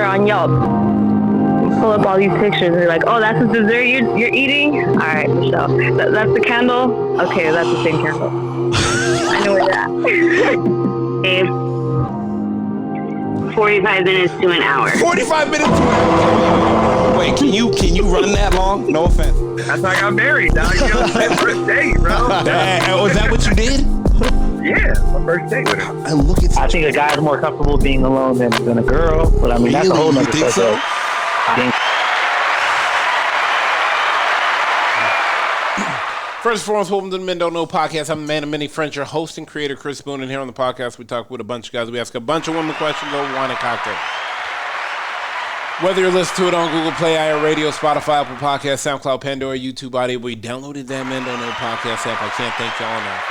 on Yelp. Pull up all these pictures and you're like, oh, that's the dessert you're eating? All right, Michelle. That's the candle? Okay, that's the same candle. I know where that. 45 minutes to an hour. 45 minutes to an hour. Wait, can you run that long? No offense. That's how I got married, dog. You know, my first date, bro. Was that what you did? Yeah, my first date with her. And look at I think a guy's more comfortable being alone than a girl, but I mean, that's a whole nother You think so? subject. I think First and foremost, welcome to the Men Don't Know podcast. I'm the man of many friends, your host and creator, Chris Boone. And here on the podcast, we talk with a bunch of guys. We ask a bunch of women questions over wine and cocktail. Whether you're listening to it on Google Play, iHeartRadio, Spotify, Apple Podcasts, SoundCloud, Pandora, YouTube Audio, we downloaded that Men Don't Know podcast app. I can't thank y'all enough.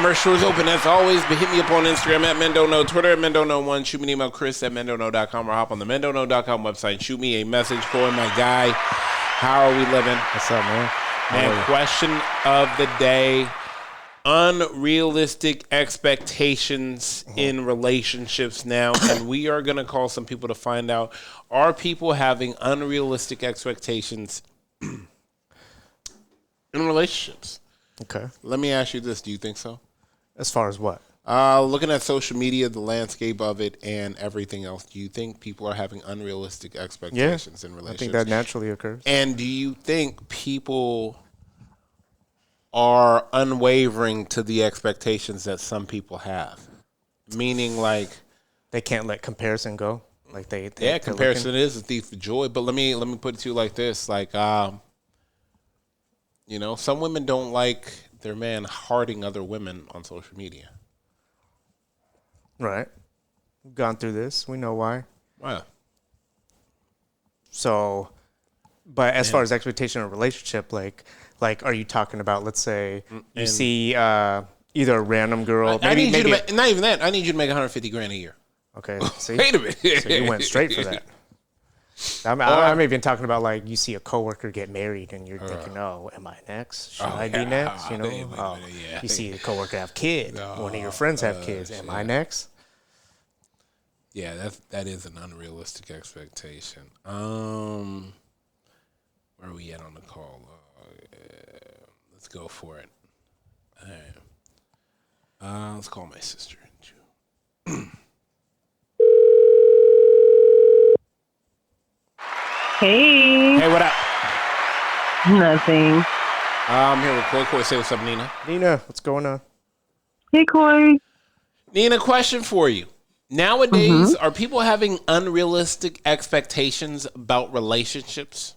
Merch store is open as always, but hit me up on Instagram at Men Don't Know, Twitter at Men Don't Know 1, shoot me an email, Chris at mendontknow.com, or hop on the mendontknow.com website and shoot me a message for my guy. How are we living? What's up, man? And question of the day: unrealistic expectations in relationships now. And we are going to call some people to find out, are people having unrealistic expectations in relationships? Okay. Let me ask you this. Do you think so? As far as what? Looking at social media, the landscape of it, and everything else, do you think people are having unrealistic expectations in relationships? I think that naturally occurs. And do you think people are unwavering to the expectations that some people have? Meaning, like, they can't let comparison go. Like they comparison is a thief of joy. But let me put it to you like this: like, you know, some women don't like their man hearting other women on social media. Right. We've gone through this. We know why. Wow. So, but as far as expectation in a relationship, like, are you talking about, let's say, you see either a random girl. I need you to make, not even that. I need you to make $150,000 a year. Okay. See? Wait a minute. So you went straight for that. I'm even talking about, like, you see a coworker get married and you're thinking, oh, am I next? Should I be next? You know? You see a coworker have kids. One of your friends have kids. Am I next? Yeah, that is an unrealistic expectation. Where are we at on the call? Let's go for it. All right. Let's call my sister. Hey. Hey, what up? Nothing. I'm here with Coy. Coy, say what's up, Nina. Nina, what's going on? Hey, Corey. Nina, question for you. Nowadays, are people having unrealistic expectations about relationships?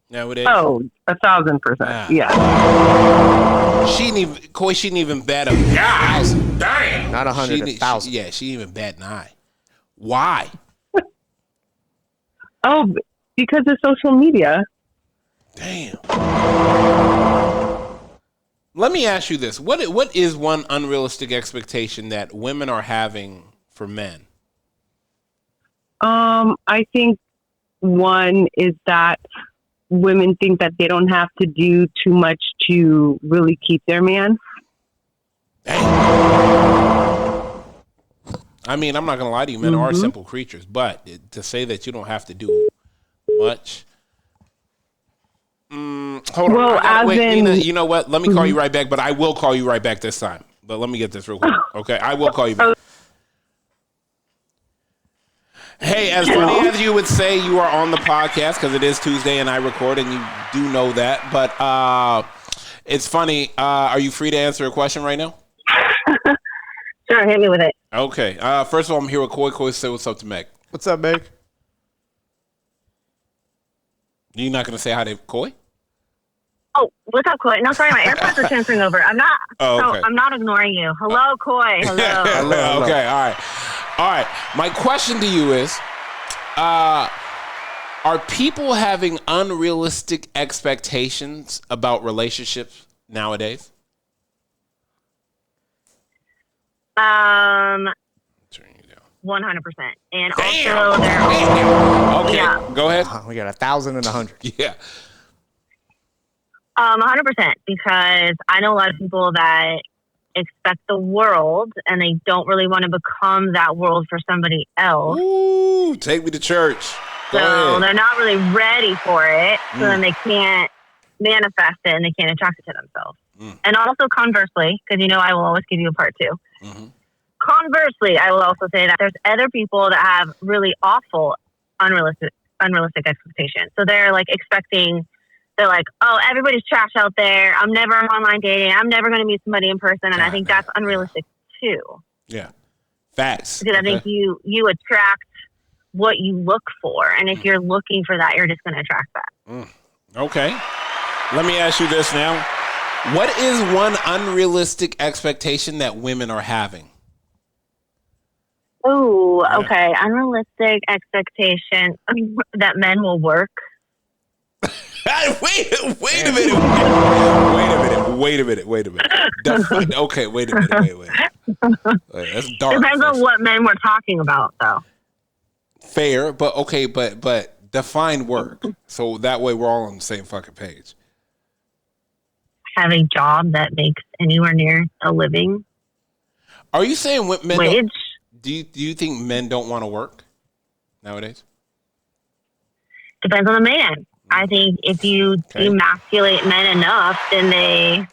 Nowadays? Oh, 1,000%. Yeah. She didn't even bat a guys. Damn. Not 100, 1,000. She didn't even bat an eye. Why? Oh, because of social media. Damn. Let me ask you this. What is one unrealistic expectation that women are having for men? I think one is that women think that they don't have to do too much to really keep their man. I mean, I'm not going to lie to you. Men are simple creatures. But to say that you don't have to do much. Hold on. Nina, you know what? Let me call you right back, but I will call you right back this time. But let me get this real quick. Okay? I will call you back. Hey, as funny as you would say, you are on the podcast because it is Tuesday and I record, and you do know that. But it's funny. Are you free to answer a question right now? Sure, hit me with it. Okay. First of all, I'm here with Coy. Coy, say what's up to Meg. What's up, Meg? You're not going to say hi to Coy? Oh, what's up, Coy? No, sorry, my AirPods are transferring over. I'm not. Oh, okay. So I'm not ignoring you. Hello, Coy. Hello. Hello. Okay. All right. My question to you is, are people having unrealistic expectations about relationships nowadays? 100%. And also, there. Okay, yeah. Go ahead. We got 1,000 and 100. Yeah. 100%, because I know a lot of people that expect the world and they don't really want to become that world for somebody else. Ooh, take me to church. Go So ahead. they're not really ready for it. So then they can't manifest it and they can't attract it to themselves. And also conversely, because I will always give you a part two. Mm-hmm. Conversely, I will also say that there's other people that have really awful, unrealistic expectations. So they're like they're like, oh, everybody's trash out there. I'm never online dating. I'm never going to meet somebody in person. And I think that's unrealistic too. Yeah. Facts. Because I think you attract what you look for. And if you're looking for that, you're just going to attract that. Okay. Let me ask you this now. What is one unrealistic expectation that women are having? Oh, okay. Unrealistic expectation that men will work. Wait a minute. Okay, wait a minute. Wait. That's dark. Depends on what men we're talking about, though. Fair, but okay, but define work. So that way we're all on the same fucking page. Have a job that makes anywhere near a living Are you saying men wage. do you think men don't want to work nowadays? Depends on the man. I think if you emasculate men enough, then they.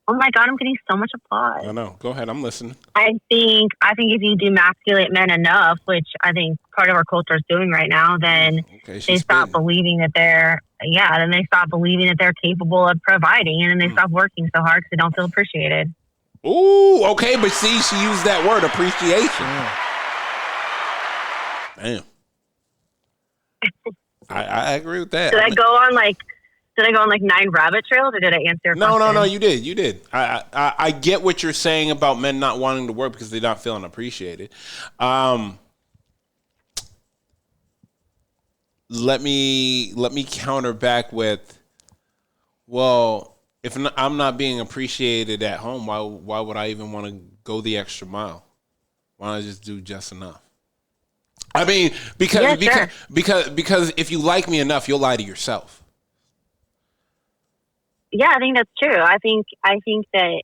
Oh my God! I'm getting so much applause. I know. Go ahead. I'm listening. I think if you demasculate men enough, which I think part of our culture is doing right now, then they stop believing that then they stop believing that they're capable of providing, and then they stop working so hard because they don't feel appreciated. Ooh, okay, but see, she used that word, appreciation. Damn. I agree with that. Did I go on like 9 rabbit trails, or did I answer your question? No, you did. I get what you're saying about men not wanting to work because they're not feeling appreciated. Let me counter back with, well, if I'm not being appreciated at home, why would I even want to go the extra mile? Why don't I just do just enough? I mean, because if you like me enough, you'll lie to yourself. Yeah, I think that's true. I think that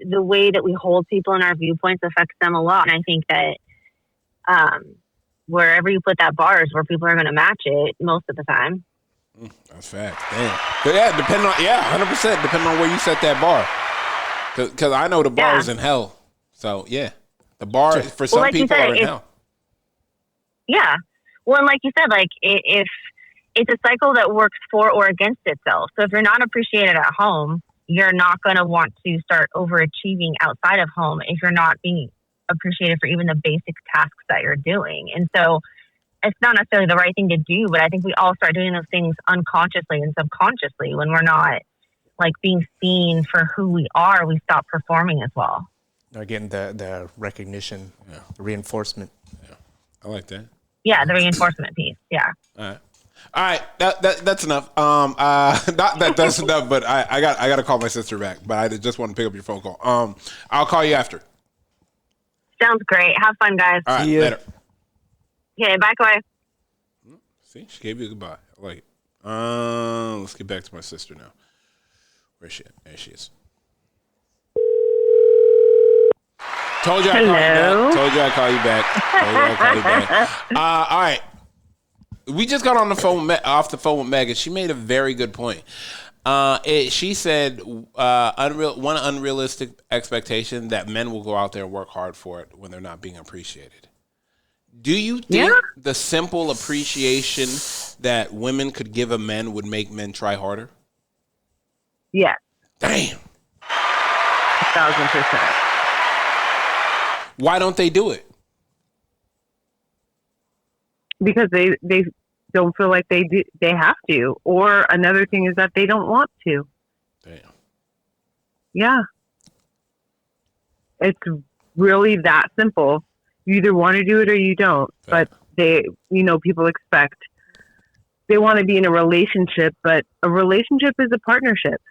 the way that we hold people in our viewpoints affects them a lot. And I think that wherever you put that bar is where people are going to match it most of the time. That's fact. Damn. But yeah, 100%. Depending on where you set that bar. Because I know the bar is in hell. So yeah, the bar for some people are in hell. Yeah. Well, and like you said, like if it's a cycle that works for or against itself. So if you're not appreciated at home, you're not going to want to start overachieving outside of home if you're not being appreciated for even the basic tasks that you're doing. And so it's not necessarily the right thing to do, but I think we all start doing those things unconsciously and subconsciously when we're not like being seen for who we are. We stop performing as well. Getting the recognition, the reinforcement. Yeah, I like that. Yeah, the reinforcement piece. Yeah. All right. That's enough. That's enough. But I got to call my sister back. But I just want to pick up your phone call. I'll call you after. Sounds great. Have fun, guys. All right, later. Okay, bye, Kawhi. See, she gave you a goodbye. I like it. Let's get back to my sister now. Where's she at? There she is. Told you I'd call you back. All right. We just got on the phone, off the phone with Megan. She made a very good point. She said one unrealistic expectation that men will go out there and work hard for it when they're not being appreciated. Do you think the simple appreciation that women could give a man would make men try harder? Yes. Damn. 1,000%. Why don't they do it? Because they don't feel like they have to. Or another thing is that they don't want to. Damn. Yeah. It's really that simple. You either want to do it or you don't. But people expect, they want to be in a relationship, but a relationship is a partnership.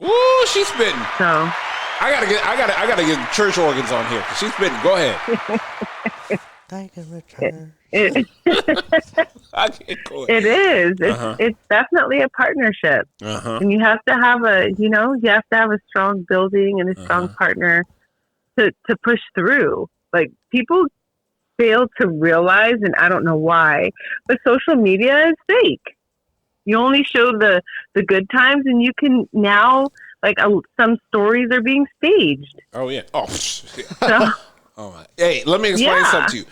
Ooh, she's spitting. So I gotta get church organs on here. She's spitting. Go ahead. Thank you, Richard. I can't go it is. It's definitely a partnership. And you have to have a strong building and a strong partner to push through. Like, people fail to realize, and I don't know why, but social media is fake. You only show the good times, and you can now, like, some stories are being staged. Oh yeah. Oh. So, Oh my. Hey, let me explain Yeah. something to you.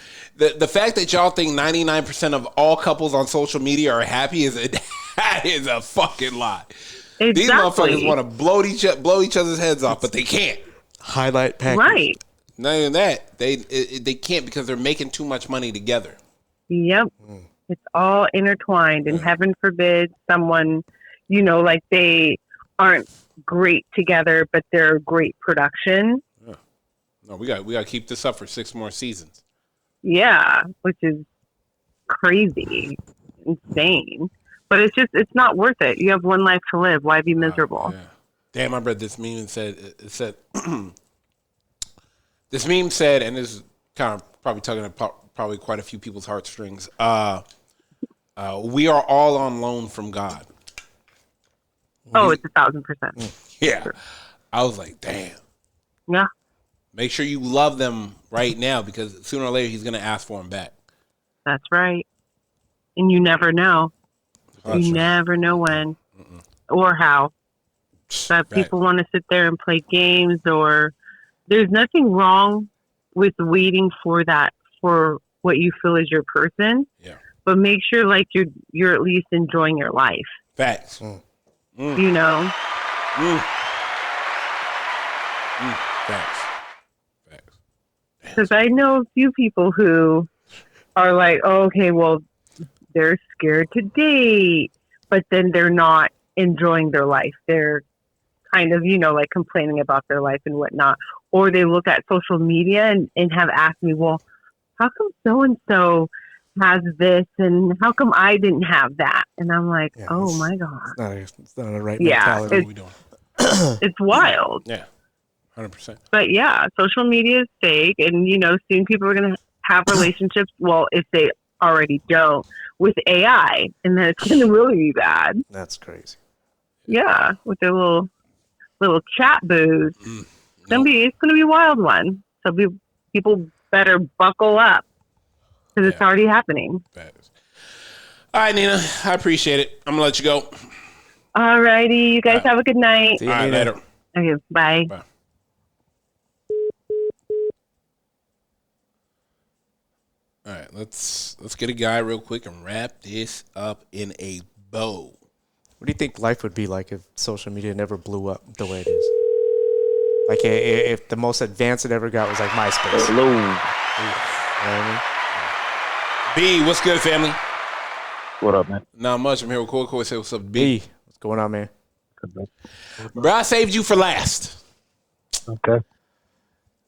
The fact that y'all think 99% of all couples on social media are happy that is a fucking lie. exactly. These motherfuckers want to blow each other's heads off, but they can't. Highlight package. Right. Not even that. They can't because they're making too much money together. Yep. It's all intertwined, and heaven forbid someone, you know, like, they aren't great together, but they're a great production. Yeah. No, we got to keep this up for 6 more seasons. Yeah, which is crazy, insane. But it's not worth it. You have one life to live. Why be miserable? Yeah. Damn, I read this meme and said this meme said, and this is kind of probably tugging at probably quite a few people's heartstrings. We are all on loan from God. Oh, it's 1,000%. Yeah. I was like, damn. Yeah, Make sure you love them right now, because sooner or later he's going to ask for them back. that's right. And you never know. That's You right. never know when or how. But people want to sit there and play games, or there's nothing wrong with waiting for that, for what you feel is your person. Yeah. But make sure, like, you're at least enjoying your life. Facts. You know. Facts. Because I know a few people who are like, oh, okay, well, they're scared to date, but then they're not enjoying their life. They're kind of, you know, like, complaining about their life and whatnot. Or they look at social media and have asked me, well, how come so-and-so has this and how come I didn't have that? And I'm like, oh my God. It's not a right Yeah, mentality. it's wild. Yeah. 100%. But yeah, social media is fake, and, you know, soon people are going to have relationships. Well, if they already don't, with AI, and then it's going to really be bad. That's crazy. Yeah, with their little chat booths. It's gonna be a wild one. So people better buckle up, because it's already happening. Facts. All right, Nina, I appreciate it. I'm gonna let you go. All righty, you guys have a good night. See you, All right, Nina. later. Okay, bye. Bye. All right, let's get a guy real quick and wrap this up in a bow. What do you think life would be like if social media never blew up the way it is? Like, if the most advanced it ever got was like MySpace. Hello. You know what I B, what's good, family? What up, man? Not much. I'm here with Coy. Say what's up, B. mean? What's going on, man? Bro, I saved you for last Okay.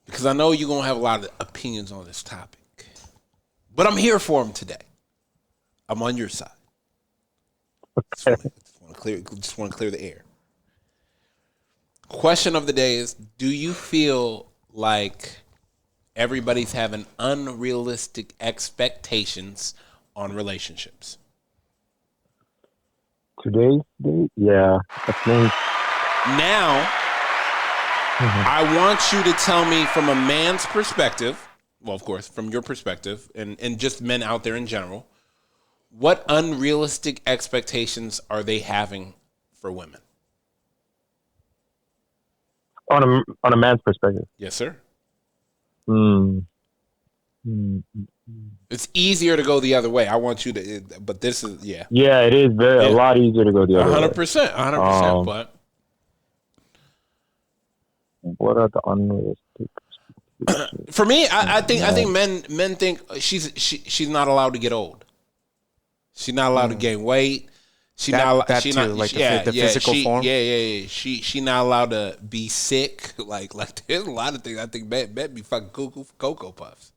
because I know you're gonna have a lot of opinions on this topic, but I'm here for them today. I'm on your side. Okay. Just want to clear the air. Question of the day is: do you feel like everybody's having unrealistic expectations on relationships? Today's date? Yeah. I think. Now, I want you to tell me from a man's perspective, well, of course, from your perspective, and just men out there in general, what unrealistic expectations are they having for women? On a man's perspective. Yes, sir. It's It's easier to go the other way. I want you to, but this is, yeah. Yeah, it is a lot easier to go the other way. 100%, 100%, but. What are the unrealistic? For me, I think men think she's not allowed to get old. She's not allowed to gain weight. She not the physical form. Yeah. She not allowed to be sick. Like there's a lot of things I think men be fucking cuckoo for Cocoa Puffs.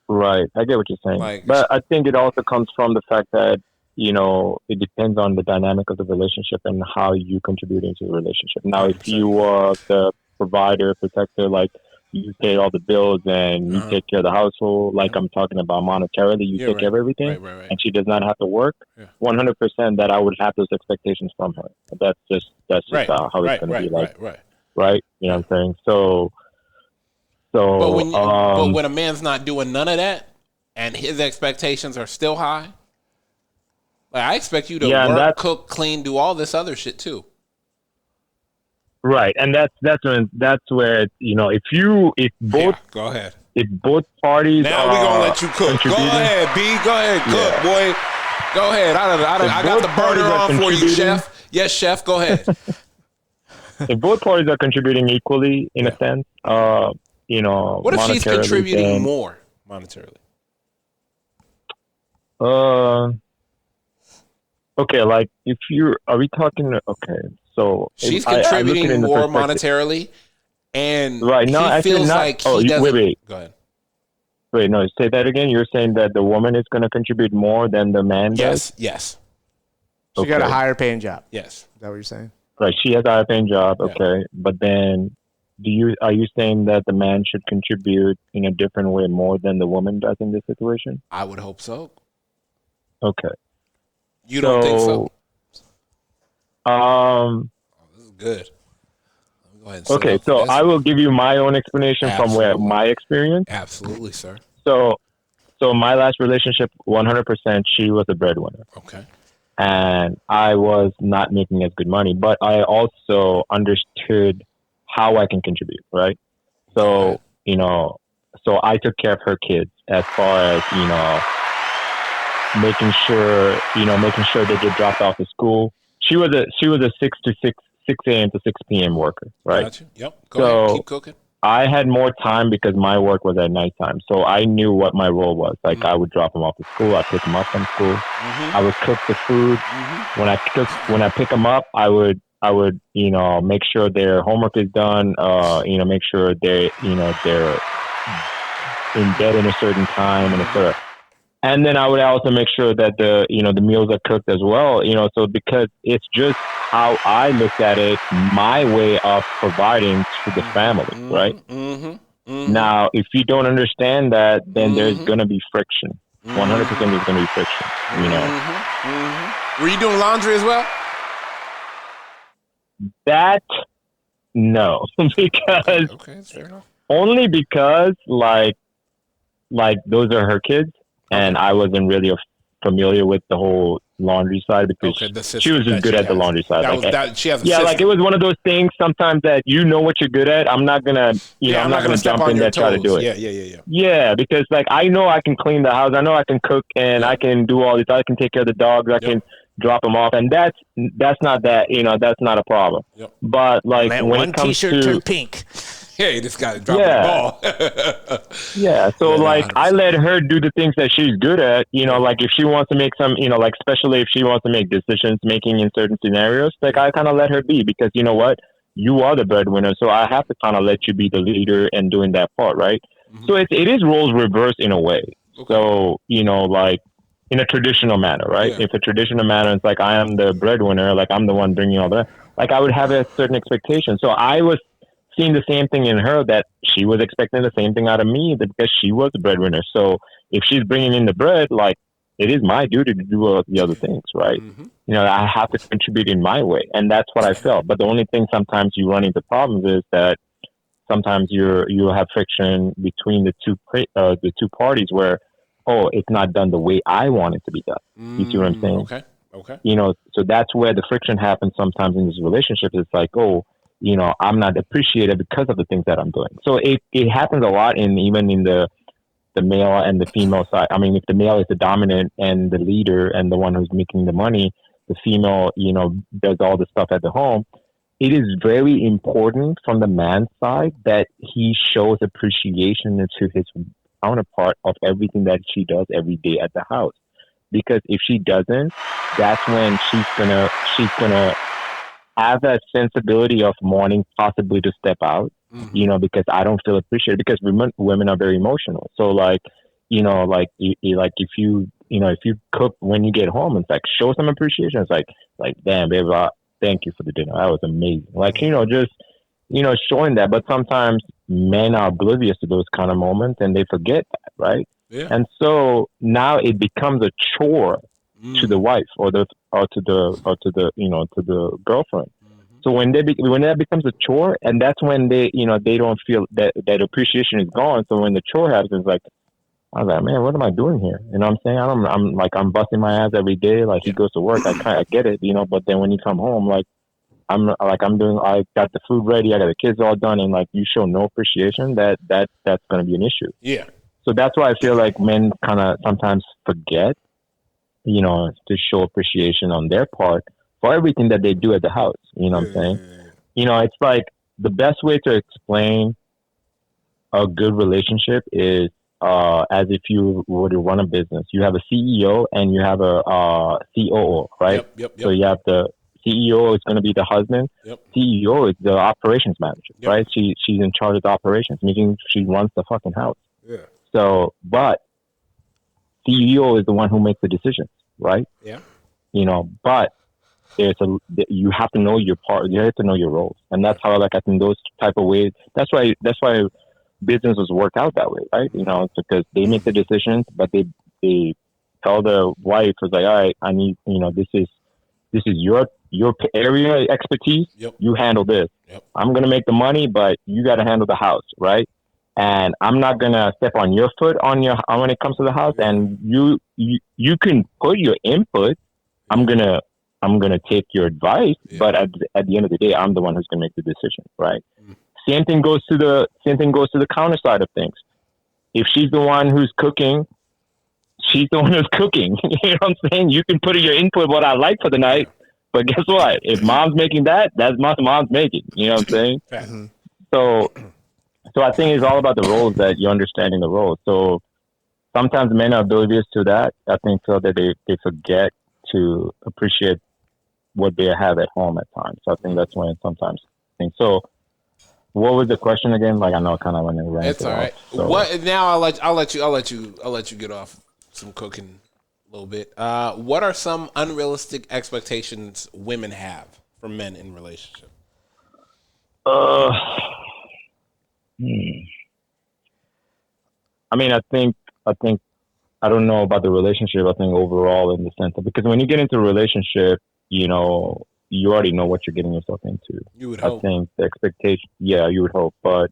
Right, I get what you're saying, but I think it also comes from the fact that, you know, it depends on the dynamic of the relationship and how you contribute into the relationship. Now, if you are the provider, protector, like you pay all the bills and you take care of the household, like I'm talking about monetarily, you take care of everything, and she does not have to work, 100% that I would have those expectations from her. That's just how it's going to be like, right? You know what I'm saying? So So, but when a man's not doing none of that and his expectations are still high, like I expect you to work, cook, clean, do all this other shit too. Right, and that's where if both go ahead. If both parties now we're gonna let you cook. Go ahead, B. Go ahead, cook, boy. Go ahead. I got the burner on for you, chef. Yes, chef. Go ahead. If both parties are contributing equally, in a sense, what if she's contributing more monetarily? Okay, like are we talking? Okay, so she's contributing more monetarily, and right now he feels like he doesn't. Wait. Go ahead. Wait, no, say that again. You're saying that the woman is going to contribute more than the man does? Yes. She got a higher paying job. Yes. Is that what you're saying? Right, she has a higher paying job. Okay, but then are you saying that the man should contribute in a different way more than the woman does in this situation? I would hope so. Okay. You don't think so? This is good. Go ahead. Okay, so I will give you my own explanation from my experience. Absolutely, sir. So my last relationship, 100%, she was a breadwinner. Okay. And I was not making as good money, but I also understood how I can contribute, right? So, so I took care of her kids as far as, making sure they get dropped off to school. She was a 6 a.m. to 6 p.m. worker, right? Gotcha. Yep. Go ahead. Keep cooking. I had more time because my work was at nighttime. So I knew what my role was. Like I would drop them off to school. I'd pick them up from school. I would cook the food. When I pick them up, I would, make sure their homework is done. Make sure they're in bed in a certain time and etc. And then I would also make sure that the meals are cooked as well. So because it's just how I looked at it, my way of providing to the family, right? Now, if you don't understand that, then there's going to be friction. 100% there's going to be friction, Were you doing laundry as well? That, no. Because, okay, that's fair enough. Only because, like those are her kids. And I wasn't really familiar with the whole laundry side because she was just good at the laundry side. It was one of those things sometimes that what you're good at. I'm not gonna, I'm not gonna jump in there and try to do it. Yeah, because I know I can clean the house. I know I can cook and I can do all this. I can take care of the dogs. I can drop them off, and that's not that. That's not a problem. But when it comes T-shirt turned pink. Hey, this guy dropped the ball. So I let her do the things that she's good at. If she wants to make some, especially if she wants to make decisions making in certain scenarios, I kind of let her be because you know what, you are the breadwinner, so I have to kind of let you be the leader and doing that part, right? So it is roles reversed in a way. Okay. So in a traditional manner, right? If a traditional manner, it's I am the breadwinner, I'm the one bringing all that. I would have a certain expectation. So I was seeing the same thing in her that she was expecting the same thing out of me because she was the breadwinner. So if she's bringing in the bread, it is my duty to do the other things, right? I have to contribute in my way, and that's what I felt. But the only thing sometimes you run into problems is that sometimes you have friction between the two parties where it's not done the way I want it to be done. You see what I'm saying? Okay. So that's where the friction happens sometimes in this relationship. It's I'm not appreciated because of the things that I'm doing. So it happens a lot even in the male and the female side. I mean, if the male is the dominant and the leader and the one who's making the money, the female, does all the stuff at the home. It is very important from the man's side that he shows appreciation to his counterpart of everything that she does every day at the house. Because if she doesn't, that's when she's gonna have that sensibility of wanting possibly to step out, because I don't feel appreciated because women are very emotional. So if you cook when you get home, it's show some appreciation. It's like, damn, babe, thank you for the dinner. That was amazing. Showing that, but sometimes men are oblivious to those kind of moments and they forget that. Right. Yeah. And so now it becomes a chore to the wife or to the girlfriend. So when when that becomes a chore, and that's when they don't feel that appreciation is gone. So when the chore happens, it's like, I was like, man, what am I doing here? You know what I'm saying? I'm busting my ass every day. Like, he goes to work. I get it, but then when you come home, like, I got the food ready. I got the kids all done. And like, you show no appreciation, that's going to be an issue. Yeah. So that's why I feel like men kind of sometimes forget, to show appreciation on their part for everything that they do at the house. You know what I'm saying? It's like the best way to explain a good relationship is as if you were to run a business. You have a CEO and you have a COO, right? Yep. So you have the CEO is going to be the husband. Yep. CEO is the operations manager, Yep. right? She's in charge of the operations, meaning she runs the fucking house. Yeah. So, but CEO is the one who makes the decisions, right? Yeah. But you have to know your part. You have to know your roles, and that's how, like, I think those type of ways. That's why businesses work out that way, right? It's because they make the decisions, but they tell the wife, was like, all right, I need, this is your area expertise. Yep. You handle this. Yep. I'm gonna make the money, but you got to handle the house, right? And I'm not gonna step on your foot when it comes to the house. And you can put your input. I'm gonna take your advice, but at the end of the day, I'm the one who's gonna make the decision, right? Same thing goes to the counter side of things. If she's the one who's cooking, she's the one who's cooking. You know what I'm saying? You can put in your input what I like for the night, but guess what? If mom's making that's mom's making. You know what I'm saying? Mm-hmm. So I think it's all about the roles, that you're understanding the roles. So sometimes men are oblivious to that. I think so that they forget to appreciate what they have at home at times. So I think that's when sometimes things. So what was the question again? Like, I know I kind of went and ran. It's all right. So. What now? I'll let you get off some cooking a little bit. What are some unrealistic expectations women have for men in relationship? I mean, I think I don't know about the relationship. I think overall, in the sense of, because when you get into a relationship, you already know what you're getting yourself into. You would hope. I think the expectation, you would hope, but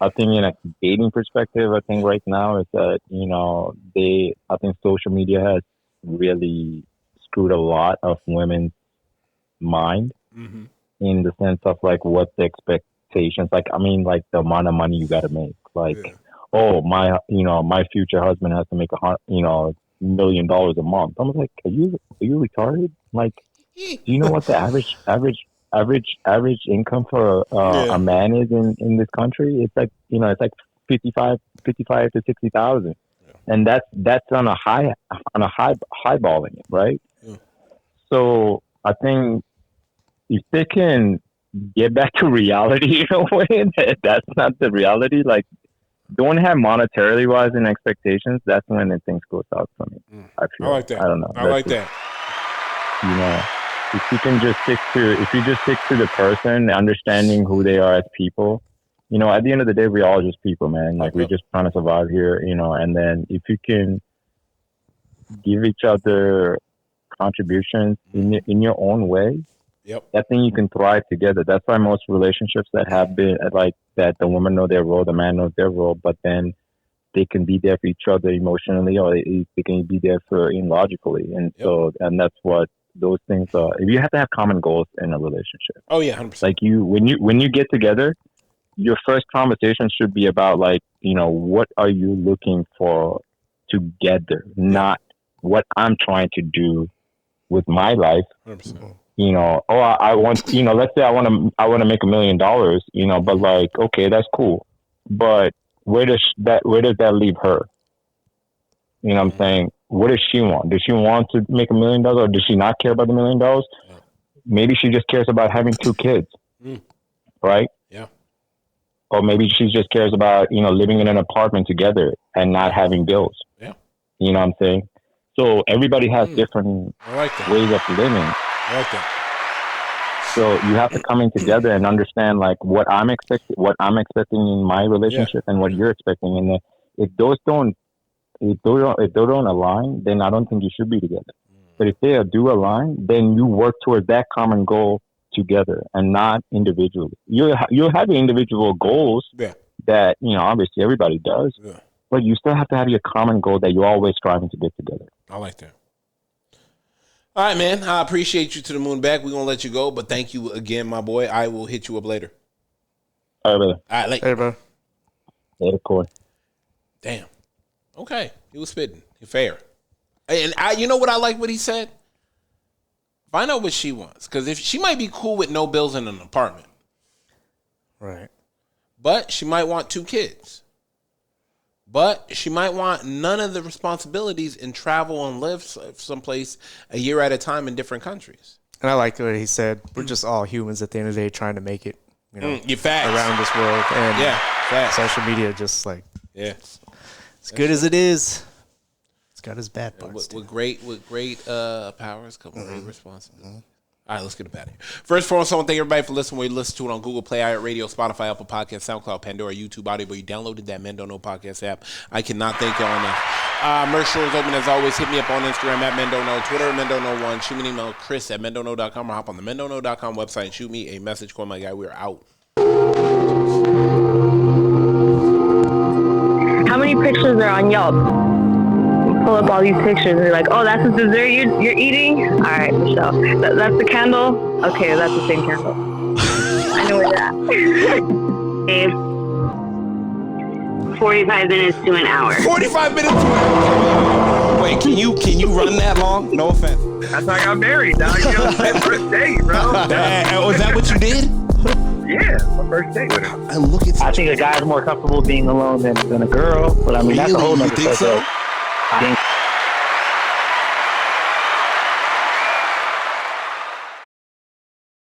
I think in a dating perspective, I think right now is that I think social media has really screwed a lot of women's mind, in the sense of like what the expectations, like, I mean, like the amount of money you got to make, like, oh, my future husband has to make $1 million a month. I'm like, are you retarded? Like, do you know what the average income for a man is in this country? It's like, it's like 55 to 60,000, and that's on a highballing it, right? So I think if they can get back to reality in a way, that's not the reality. Like, don't have monetarily wise in expectations. That's when things go south for me. I like that. I don't know. I like that. If you just stick to the person, understanding who they are as people, at the end of the day, we're all just people, man. Like, we're just trying to survive here, and then if you can give each other contributions in your own way, I think you can thrive together. That's why most relationships that have been like that, the woman know their role, the man knows their role, but then they can be there for each other emotionally, or they can be there for logically. And so, and that's what those things are. You have to have common goals in a relationship. Oh yeah, 100%. Like, when you get together, your first conversation should be about, like, what are you looking for together, not what I'm trying to do with my life. 100%. I want, let's say I want to make $1 million, but like, okay, that's cool. But where does that leave her? You know what I'm saying? What does she want? Does she want to make $1 million, or does she not care about the $1 million? Maybe she just cares about having 2 kids, right? Yeah. Or maybe she just cares about, living in an apartment together and not having bills. Yeah. You know what I'm saying? So everybody has different ways of living. I like that. So you have to come in together and understand, like, what I'm expecting in my relationship and what you're expecting. And if those don't align, then I don't think you should be together. But if they do align, then you work towards that common goal together and not individually. You'll have your individual goals that, obviously everybody does, but you still have to have your common goal that you're always striving to get together. I like that. All right, man. I appreciate you to the moon back. We're going to let you go, but thank you again, my boy. I will hit you up later. All right, brother. All right, later. Hey, bro. Later, Corey. Damn. Okay. He was spitting. Fair. And you know what I like what he said? Find out what she wants. Because if she might be cool with no bills in an apartment. Right. But she might want 2 kids. But she might want none of the responsibilities and travel and live someplace a year at a time in different countries. And I like what he said. We're just all humans at the end of the day trying to make it, around this world. And facts. Social media just as good as it is, it's got its bad parts. With great powers come great responsibility. All right, let's get about it. First and foremost, I want to thank everybody for listening. We listen to it on Google Play, iHeartRadio, Spotify, Apple Podcasts, SoundCloud, Pandora, YouTube, Audible. You downloaded that Men Don't Know podcast app. I cannot thank y'all enough. Merch store is open as always. Hit me up on Instagram at Men Don't Know, Twitter Men Don't Know 1. Shoot me an email, Chris at mendontknow.com, or hop on the mendontknow.com website and shoot me a message. Call my guy. We're out. How many pictures are on Yelp? Pull up all these pictures and you're like, oh, that's the dessert you're eating? All right, Michelle. That's the candle? Okay, that's the same candle. I know where you're at. 45 minutes to an hour. 45 minutes to an hour? Wait, can you run that long? No offense. That's how I got married, dog. You know, my first date, bro. Was that what you did? Yeah, my first date with her. And look at I think a guy's more comfortable being alone than a girl, but I mean, that's a whole nother subject. subject.